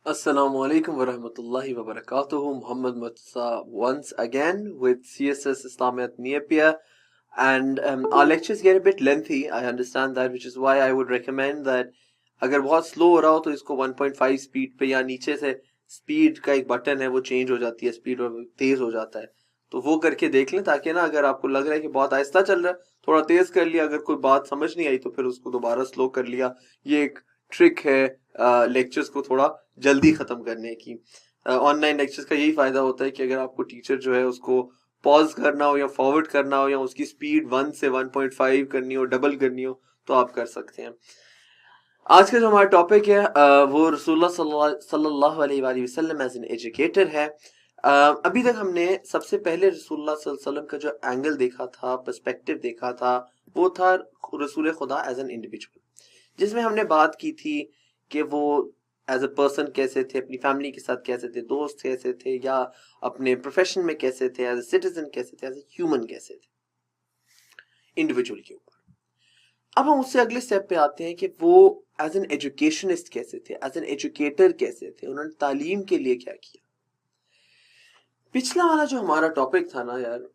Assalamu alaikum wa rahmatullahi wa barakatuhu. Muhammad Mutsa once again with CSS Islamiyat Neapia. And our lectures get a bit lengthy, I understand that, which is why I would recommend that अगर बहुत slow हो रहा हो तो इसको 1.5 speed पे या नीचे से स्पीड का एक बटन है वो चेंज हो जाती है, स्पीड और तेज हो जाता है, तो वो करके देख लें ताकि ना अगर आपको लग रहा है कि बहुत आहिस्ता चल रहा है थोड़ा तेज कर लिया, अगर कोई बात समझ नहीं आई तो फिर उसको दोबारा स्लो कर लिया। ये एक ट्रिक है लेक्चर्स को थोड़ा जल्दी खत्म करने की। ऑनलाइन लेक्चर्स का यही फायदा होता है कि अगर आपको टीचर जो है उसको पॉज करना हो या फॉरवर्ड करना हो या उसकी स्पीड 1 से 1.5 करनी हो, डबल करनी हो, तो आप कर सकते हैं। आज का जो हमारा टॉपिक है वो रसूलुल्लाह सल्लल्लाहु अलैहि वसल्लम एज एन एजुकेटर है। अभी तक हमने सबसे पहले रसूलुल्लाह सल्लल्लाहु अलैहि वसल्लम का जो एंगल देखा था, पर्सपेक्टिव देखा था, वो था रसूल खुदा एज एन इंडिविजुअल, जिसमें हमने बात की थी कि वो एज अ पर्सन कैसे थे, अपनी फैमिली के साथ कैसे थे, दोस्त कैसे थे, या अपने प्रोफेशन में कैसे थे, एज अ सिटीजन कैसे थे, एज अ ह्यूमन कैसे थे, इंडिविजुअल के ऊपर। अब हम उससे अगले स्टेप पे आते हैं कि वो एज एन एजुकेशनिस्ट कैसे थे, एज एन एजुकेटर कैसे थे, उन्होंने तालीम के लिए क्या किया। पिछला वाला जो हमारा टॉपिक था ना यार,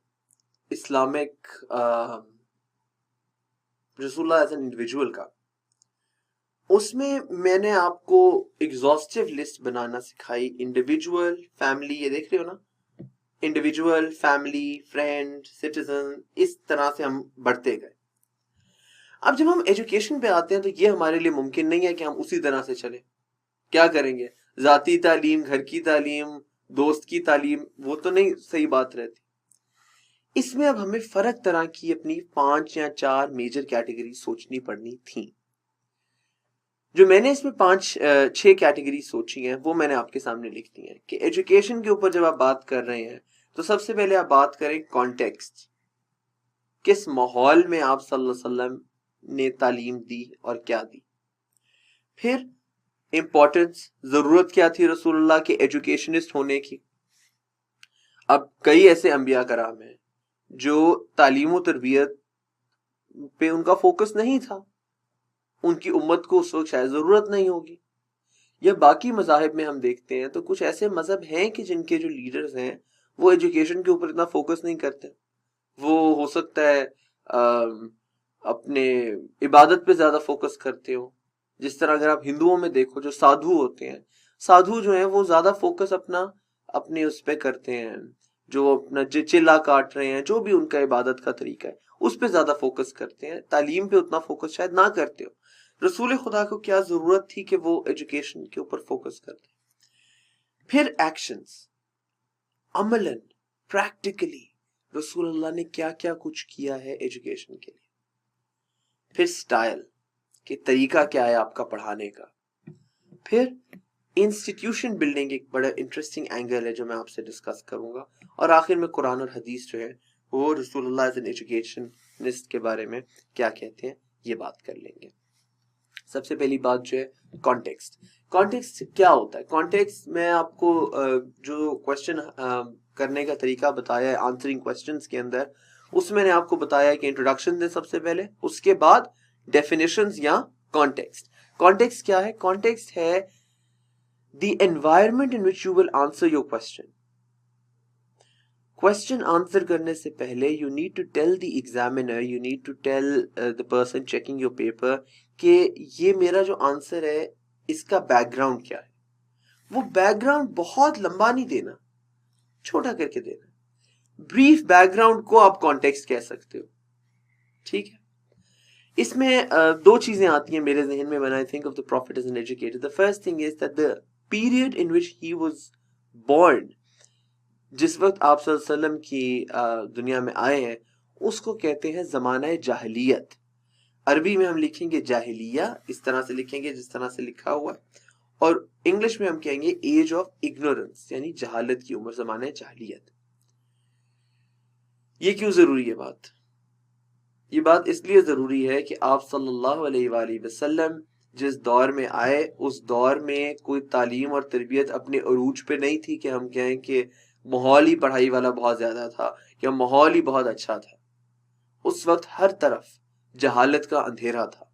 इस्लामिक रसूलुल्लाह एज एन इंडिविजुअल का, उसमें मैंने आपको एग्जॉस्टिव लिस्ट बनाना सिखाई। इंडिविजुअल, फैमिली, ये देख रहे हो ना, इंडिविजुअल, फैमिली, फ्रेंड, सिटीजन, इस तरह से हम बढ़ते गए। अब जब हम एजुकेशन पे आते हैं तो ये हमारे लिए मुमकिन नहीं है कि हम उसी तरह से चले। क्या करेंगे? जाती तालीम, घर की तालीम, दोस्त की तालीम, वो तो नहीं सही बात रहती। इसमें अब हमें फर्क तरह की अपनी 5 या 4 मेजर कैटेगरी सोचनी पड़नी थी। जो मैंने इसमें 5-6 कैटेगरी सोची हैं वो मैंने आपके सामने लिख दी हैं कि एजुकेशन के ऊपर जब आप बात कर रहे हैं तो सबसे पहले आप बात करें कॉन्टेक्स्ट, किस माहौल में आप सल्लल्लाहु अलैहि वसल्लम ने तालीम दी और क्या दी। फिर इंपॉर्टेंस, जरूरत क्या थी रसूलुल्लाह के एजुकेशनिस्ट होने की। अब कई ऐसे अंबिया कराम हैं जो तालीम और तरबियत पे उनका फोकस नहीं था, उनकी उम्मत को उस वक्त शायद जरूरत नहीं होगी। या बाकी मजाहिब में हम देखते हैं तो कुछ ऐसे मजहब हैं कि जिनके जो लीडर्स हैं वो एजुकेशन के ऊपर इतना फोकस नहीं करते। वो हो सकता है अपने इबादत पे ज्यादा फोकस करते हो। जिस तरह अगर आप हिंदुओं में देखो, जो साधु होते हैं, साधु जो है वो ज्यादा फोकस अपना अपने उस पे करते हैं, जो अपना चिल्ला काट रहे हैं, जो भी उनका इबादत का तरीका है उस पे ज्यादा फोकस करते हैं, तालीम पे उतना फोकस शायद ना करते हो। रसूल खुदा को क्या जरूरत थी कि वो एजुकेशन के ऊपर फोकस करते। फिर एक्शंस, अमलन, प्रैक्टिकली रसूलुल्लाह ने क्या क्या कुछ किया है एजुकेशन के लिए। फिर स्टाइल, कि तरीका क्या है आपका पढ़ाने का। फिर इंस्टीट्यूशन बिल्डिंग, एक बड़ा इंटरेस्टिंग एंगल है जो मैं आपसे डिस्कस करूंगा। और आखिर में कुरान और हदीस जो है वो रसूलुल्लाह एज एन एजुकेशनिस्ट के बारे में क्या कहते हैं ये बात कर लेंगे। सबसे पहली बात जो है कॉन्टेक्स्ट। कॉन्टेक्स्ट क्या होता है? कॉन्टेक्स्ट मैं आपको जो क्वेश्चन करने का तरीका बताया है आंसरिंग क्वेश्चंस के अंदर, उसमें मैंने आपको बताया है कि इंट्रोडक्शन दें सबसे पहले, उसके बाद डेफिनेशंस या कॉन्टेक्स्ट। कॉन्टेक्स्ट क्या है? कॉन्टेक्स्ट है the environment in which you will answer your question. Question answer करने से पहले you need to tell the examiner, you need to tell the person checking your paper कि ये मेरा जो आंसर है इसका बैकग्राउंड क्या है। वो बैकग्राउंड बहुत लंबा नहीं देना, छोटा करके देना। ब्रीफ बैकग्राउंड को आप कॉन्टेक्स्ट कह सकते हो, ठीक है। इसमें दो चीजें आती हैं मेरे जहन में when I think of the prophet as an educator. The first thing is that the period in which he was born, जिस वक्त आप सल्लल्लाहु अलैहि वसल्लम की दुनिया में आए हैं, उसको कहते हैं जमाना जाहिलियत। अरबी में हम लिखेंगे जाहिलिया, इस तरह से लिखेंगे जिस तरह से लिखा हुआ है, और इंग्लिश में हम कहेंगे एज ऑफ इग्नोरेंस, यानी जहालत की उम्र, जमाना जाहिलियत। ये क्यों जरूरी है बात? ये बात इसलिए जरूरी है कि आप सल्लल्लाहु अलैहि वसल्लम जिस दौर में आए उस दौर में कोई तालीम और तरबियत अपने अरूज पे नहीं थी कि हम कहें कि माहौल ही पढ़ाई वाला बहुत ज्यादा था, कि माहौल ही बहुत अच्छा था। उस वक्त हर तरफ जहालत का अंधेरा था।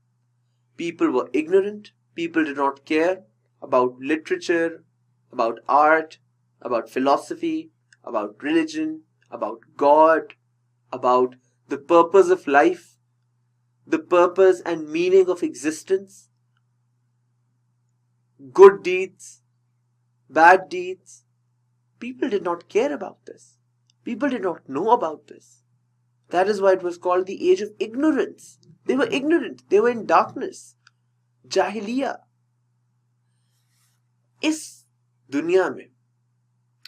People were ignorant, people did not care about literature, about art, about philosophy, about religion, about God, about the purpose of life, the purpose and meaning of existence, good deeds, bad deeds. People did not care about this. People did not know about this. That is why it was called the age of ignorance. They were ignorant. They were in darkness. Jahiliya. इस दुनिया में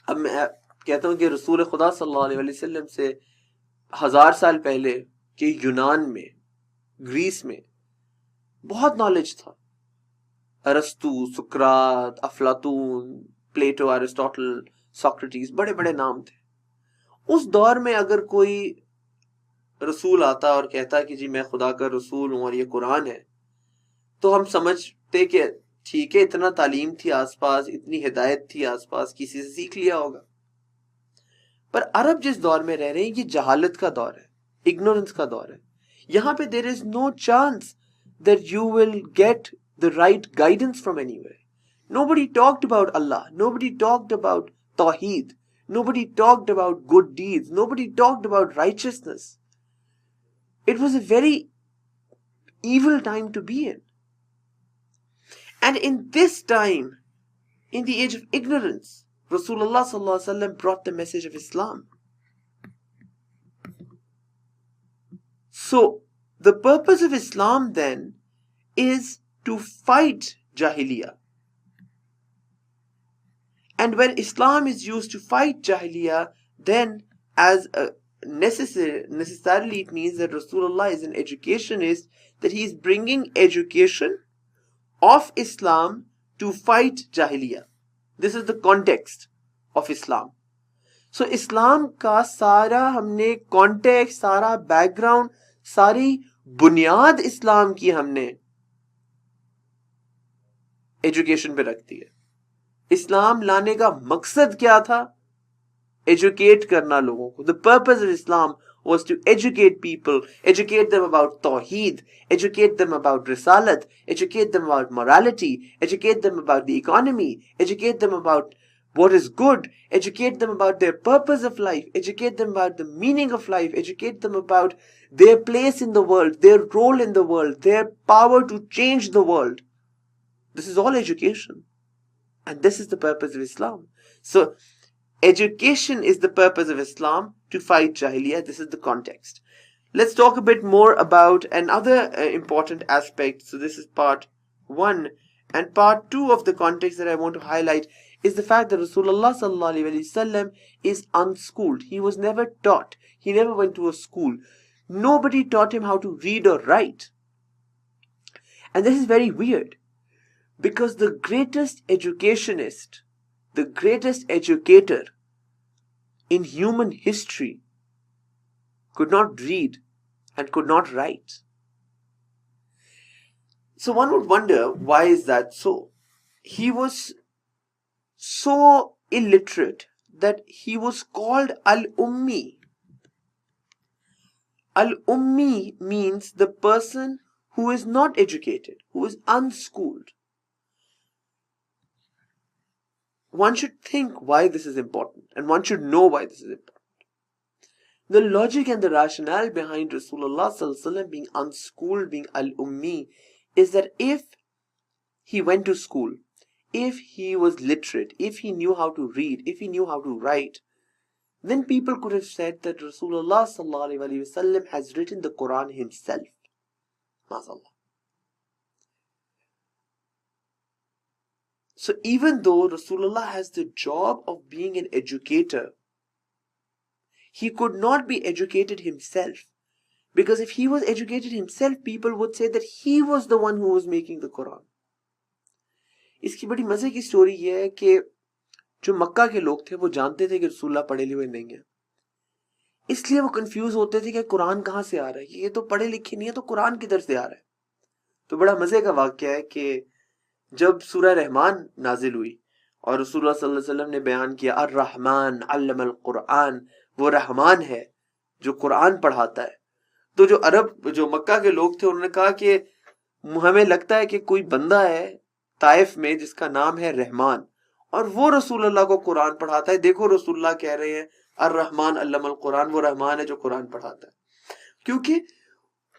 अब मैं कहता हूं कि रसूल खुदा सल्लल्लाहु अलैहि वसल्लम से 1000 साल पहले के यूनान में, ग्रीस में बहुत नॉलेज था. अरस्तु, सुकरात, अफलातून, प्लेटो, अरिस्टोटल, सोक्रेटिस, बड़े बड़े नाम थे. उस दौर में अगर कोई रसूल आता और कहता कि जी मैं खुदा का रसूल हूं और ये कुरान है, तो हम समझते कि ठीक है, इतना तालीम थी आसपास, इतनी हिदायत थी आसपास, किसी से सीख लिया होगा. पर अरब जिस दौर में रह रहे हैं, ये जहालत का दौर है, इग्नोरेंस का दौर है. यहां पे there is no chance that you will get the right guidance from anywhere. Nobody talked about Allah. Nobody talked about Tawheed. Nobody talked about good deeds. Nobody talked about righteousness. It was a very evil time to be in. And in this time, in the age of ignorance, Rasulullah sallallahu alaihi wasallam brought the message of Islam. So, the purpose of Islam then is to fight Jahiliyyah. And when Islam is used to fight Jahiliyyah, then as a necessarily it means that Rasulullah is an educationist, that he is bringing education of Islam to fight Jahiliyyah. This is the context of Islam. So Islam का सारा हमने context, सारा background, सारी बुनियाद इस्लाम की हमने education पे रख दी है. इस्लाम लाने का मकसद क्या था? एजुकेट करना लोगों को. The purpose of Islam was to educate people, educate them about Tawheed, educate them about Risalat, educate them about morality, educate them about the economy, educate them about what is good, educate them about their purpose of life, educate them about the meaning of life, educate them about their place in the world, their role in the world, their power to change the world. This is all education. And this is the purpose of Islam. So, education is the purpose of Islam to fight Jahiliyyah. This is the context. Let's talk a bit more about another important aspect. So, this is part 1. And part 2 of the context that I want to highlight is the fact that Rasulullah sallallahu alaihi wasallam is unschooled. He was never taught. He never went to a school. Nobody taught him how to read or write. And this is very weird. Because the greatest educationist, the greatest educator in human history could not read and could not write. So one would wonder, why is that so? He was so illiterate that he was called Al-Ummi. Al-Ummi means the person who is not educated, who is unschooled. One should think why this is important, and one should know why this is important. The logic and the rationale behind Rasulullah sallallahu alaihi wasallam being unschooled, being al-ummi, is that if he went to school, if he was literate, if he knew how to read, if he knew how to write, then people could have said that Rasulullah sallallahu alaihi wasallam has written the Quran himself. MashaAllah. So even though Rasulullah has the job of being an educator, he could not be educated himself. Because if he was educated himself, people would say that he was the one who was making the Quran. इसकी बड़ी मजे की story ये है कि जो मक्का के लोग थे वो जानते थे कि रसूलुल्लाह पढ़े लिखे नहीं है, इसलिए वो कंफ्यूज होते थे कि कुरान कहाँ से आ रहा है, ये तो पढ़े लिखे नहीं है तो कुरान किधर से आ रहा है. तो बड़ा मजे का वाक्य है कि जब सूरह रहमान नाजिल हुई और रसूलुल्लाह सल्लल्लाहु अलैहि वसल्लम ने बयान किया अर्रहमान अल्लमल कुरान, वो रहमान है जो कुरान पढ़ाता है, तो जो मक्का के लोग थे उन्होंने कहा कि हमें लगता है कि कोई बंदा है ताइफ में जिसका नाम है रहमान और वो रसूलुल्लाह को कुरान पढ़ाता है। देखो रसूलुल्लाह कह रहे हैं अर रहमान अल्लमल कुरान, वो रहमान है जो कुरान पढ़ाता है, क्योंकि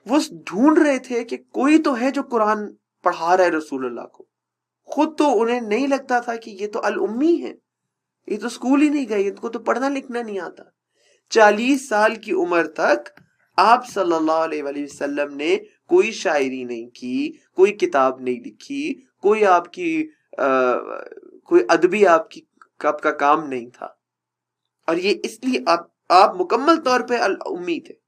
वो ढूंढ रहे थे कि कोई तो है जो कुरान पढ़ा रहा है रसूलुल्लाह को। खुद तो उन्हें नहीं लगता था कि ये तो अल उम्मी है, ये तो स्कूल ही नहीं गए, इनको तो पढ़ना लिखना नहीं आता। 40 साल की उम्र तक आप सल्लल्लाहु अलैहि वसल्लम ने कोई शायरी नहीं की, कोई किताब नहीं लिखी, कोई आपकी कोई अदबी आपका काम नहीं था। और ये इसलिए आप मुकम्मल तौर पे अल उम्मी थे।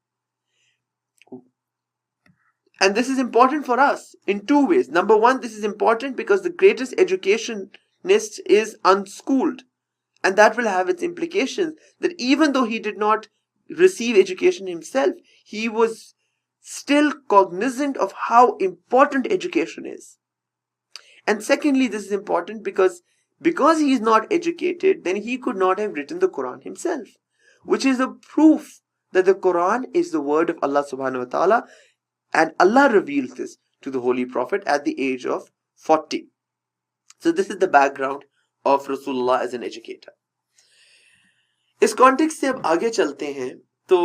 And this is important for us in two ways. Number one, this is important because the greatest educationist is unschooled. And that will have its implications that even though he did not receive education himself, he was still cognizant of how important education is. And secondly, this is important because he is not educated, then he could not have written the Quran himself, which is a proof that the Quran is the word of Allah subhanahu wa ta'ala, and Allah revealed this to the Holy Prophet at the age of 40. So this is the background of Rasulullah as an educator. इस context से अब आगे चलते हैं तो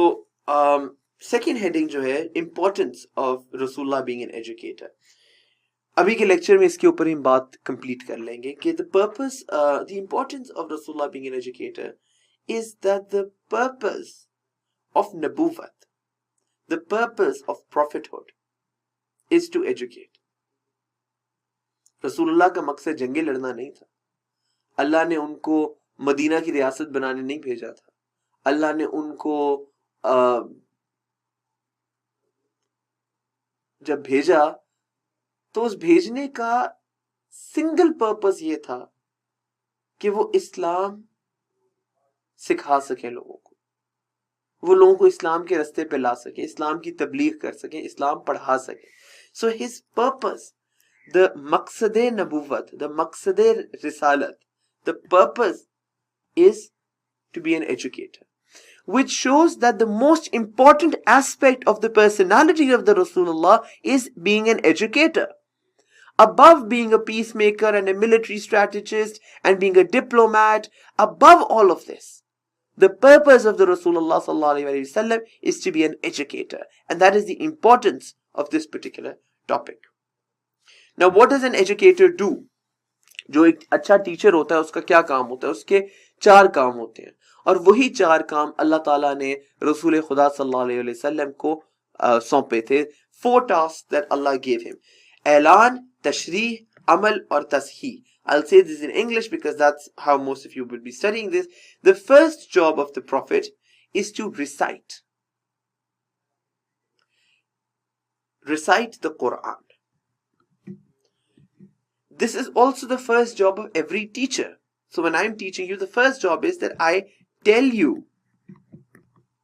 second heading जो है importance of रसूलुल्लाह बीइंग एन एजुकेटर। अभी के लेक्चर में इसके ऊपर हम बात कंप्लीट कर लेंगे कि the purpose the importance of रसूलुल्लाह being an educator is that the purpose of नबूवत, the purpose of prophethood is to educate. रसूलुल्लाह का मकसद जंगे लड़ना नहीं था। अल्लाह ने उनको मदीना की रियासत बनाने नहीं भेजा था। अल्लाह ने उनको जब भेजा तो उस भेजने का सिंगल पर्पस ये था कि वो इस्लाम सिखा सके लोगों को, वो लोगों को इस्लाम के रास्ते पे ला सके, इस्लाम की तबलीग कर सके, इस्लाम पढ़ा सके। सो हिज पर्पस, द मकसदे नबूवत, द मकसदे रिसालत, the purpose is to be an educator, which shows that the most important aspect of the personality of the Rasulullah is being an educator. Above being a peacemaker and a military strategist and being a diplomat, above all of this, the purpose of the Rasulullah sallallahu alaihi wasallam is to be an educator, and that is the importance of this particular topic. Now, what does an educator do? जो एक अच्छा teacher होता है उसका क्या काम होता है? उसके 4 काम होते हैं, और वही 4 काम अल्लाह ताला ने रसूल खुदा सल्लल्लाहु अलैहि वसल्लम को सौंपे थे। 4 tasks that Allah gave him: ऐलान, तशरीह, अमल और तस्हीह. I'll say this in English because that's how most of you will be studying this. The first job of the Prophet is to recite the Quran. This is also the first job of every teacher. So when I'm teaching you, the first job is that I tell you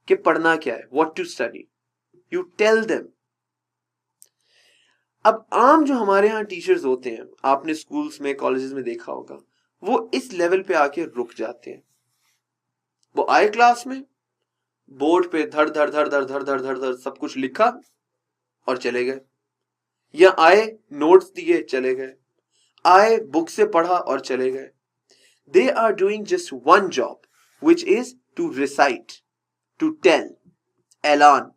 कि पढ़ना क्या है, what to study. You tell them. अब आम जो हमारे यहाँ teachers होते हैं, आपने स्कूल्स में, कॉलेजेस में देखा होगा, वो इस लेवल पे आके रुक जाते हैं। वो आए क्लास में, बोर्ड पे धड़ धड़ धड़ धड़ धड़ धड़ धड़ धड़ सब कुछ लिखा और चले गए, या आए नोट्स दिए चले गए, आए बुक से पढ़ा और चले गए। They are doing just one job, which is to recite, to tell, ऐलान।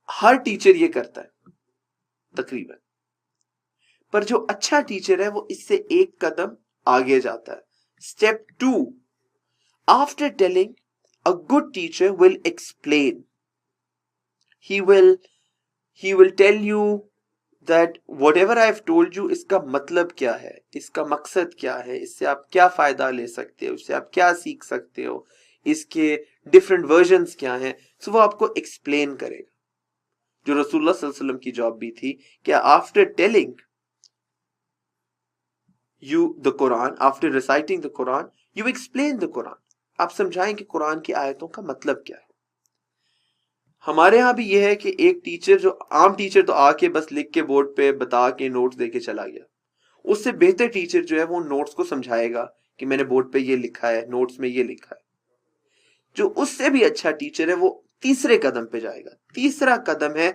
हर टीचर ये करता है तकरीबन, पर जो अच्छा टीचर है वो इससे एक कदम आगे जाता है। Step 2, after telling, a good teacher will explain. He will tell you that whatever I have told you, इसका मतलब क्या है, इसका मकसद क्या है, इससे आप क्या फायदा ले सकते हो, इससे आप क्या सीख सकते हो, इसके डिफरेंट वर्जन्स क्या हैं, सो वो आपको एक्सप्लेन करेगा। जो रसूलुल्लाह सल्लल्लाहु अलैहि वसल्लम की जॉब भी थी कि after telling you the Quran, after reciting the Quran, you explain the Quran. आप समझाएं कि कुरान की आयतों का मतलब क्या है। हमारे यहाँ भी यह है कि एक टीचर, जो आम टीचर तो आके बस लिख के बोर्ड पे बता के नोट्स दे के चला गया। उससे बेहतर टीचर जो है वो नोट्स को समझाएगा कि मैंने बोर्ड पे ये लिखा है, नोट्स में ये लिखा है। जो उससे भी अच्छा टीचर है वो तीसरे कदम पे जाएगा। तीसरा कदम है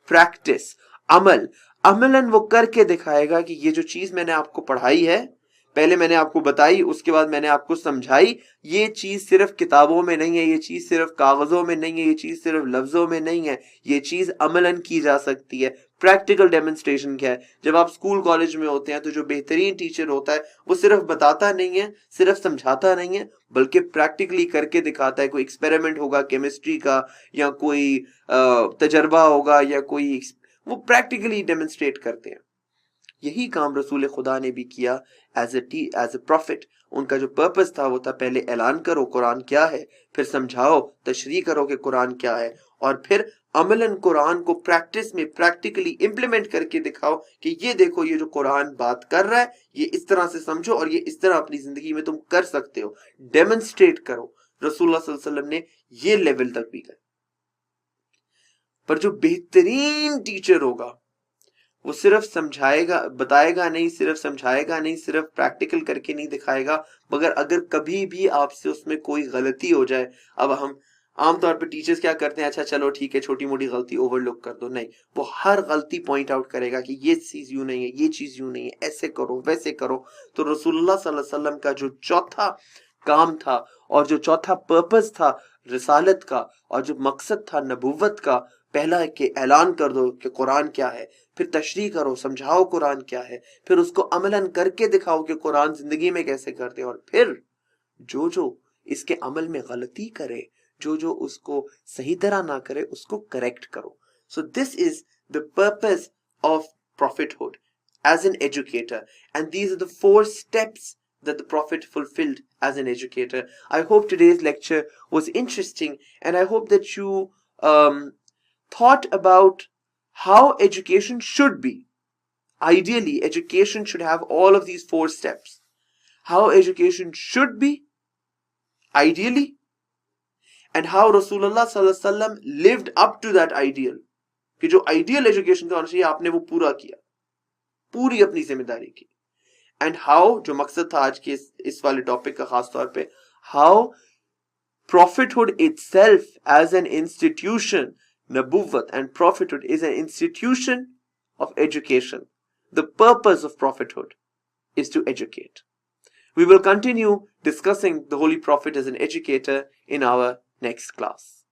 प्रैक्टिस, अमल। अमलन वो करके दिखाएगा कि ये जो चीज मैंने आपको पढ़ाई है, पहले मैंने आपको बताई, उसके बाद मैंने आपको समझाई, ये चीज सिर्फ किताबों में नहीं है, ये चीज सिर्फ कागजों में नहीं है, ये चीज सिर्फ लफ्जों में नहीं है, ये चीज अमलन की जा सकती है। प्रैक्टिकल डेमोन्स्ट्रेशन क्या है? जब आप स्कूल कॉलेज में होते हैं तो जो बेहतरीन टीचर होता है वो सिर्फ बताता नहीं है, सिर्फ समझाता नहीं है, बल्कि प्रैक्टिकली करके दिखाता है। कोई एक्सपेरिमेंट होगा केमिस्ट्री का, या कोई तजर्बा होगा, या कोई वो प्रैक्टिकली डेमोन्स्ट्रेट करते हैं। यही काम रसूल खुदा ने भी किया एज ए प्रॉफिट। उनका जो पर्पस था वो था पहले ऐलान करो कुरान क्या है, फिर समझाओ तशरीह करो कि कुरान क्या है, और फिर अमलन कुरान को प्रैक्टिस में प्रैक्टिकली इंप्लीमेंट करके दिखाओ कि ये देखो ये जो कुरान बात कर रहा है ये इस तरह से समझो और ये इस तरह अपनी जिंदगी में तुम कर सकते हो। डेमोन्स्ट्रेट करो। रसूलुल्लाह सल्लल्लाहु अलैहि वसल्लम ने ये लेवल तक भी गए। पर जो बेहतरीन टीचर होगा वो सिर्फ समझाएगा, बताएगा नहीं, सिर्फ समझाएगा नहीं, सिर्फ प्रैक्टिकल करके नहीं दिखाएगा, मगर अगर कभी भी आपसे उसमें कोई गलती हो जाए, अब हम आमतौर पे टीचर्स क्या करते हैं, अच्छा चलो ठीक है छोटी मोटी गलती ओवरलुक कर दो, नहीं, वो हर गलती पॉइंट आउट करेगा कि ये चीज यूं नहीं है, ये चीज यूं नहीं है, ऐसे करो वैसे करो। तो रसूलुल्लाह सल्लल्लाहु अलैहि वसल्लम का जो चौथा काम था और जो चौथा पर्पस था रिसालत का, और जो मकसद था नबूवत का, पहला है कि ऐलान कर दो कि कुरान क्या है, फिर तशरीह करो, समझाओ कुरान क्या है, फिर उसको अमलन करके दिखाओ कि कुरान जिंदगी में कैसे करते हैं, और फिर जो जो इसके अमल में गलती करे, जो जो उसको सही तरह ना करे, उसको करेक्ट करो। So this is the purpose of prophethood as an educator, and these are the 4 steps that the prophet fulfilled as an educator. I hope today's lecture was interesting, and I hope that you thought about how education should be. Ideally, education should have all of these 4 steps. How education should be, ideally, and how Rasulullah sallallahu alaihi wasallam lived up to that ideal. कि जो ideal education का होना चाहिए आपने वो पूरा किया, पूरी अपनी जिम्मेदारी की। And how, जो मकसद था आज के इस वाले टॉपिक का खास तौर पे, how prophethood itself as an institution, Nabuwwat and prophethood is an institution of education. The purpose of prophethood is to educate. We will continue discussing the Holy Prophet as an educator in our next class.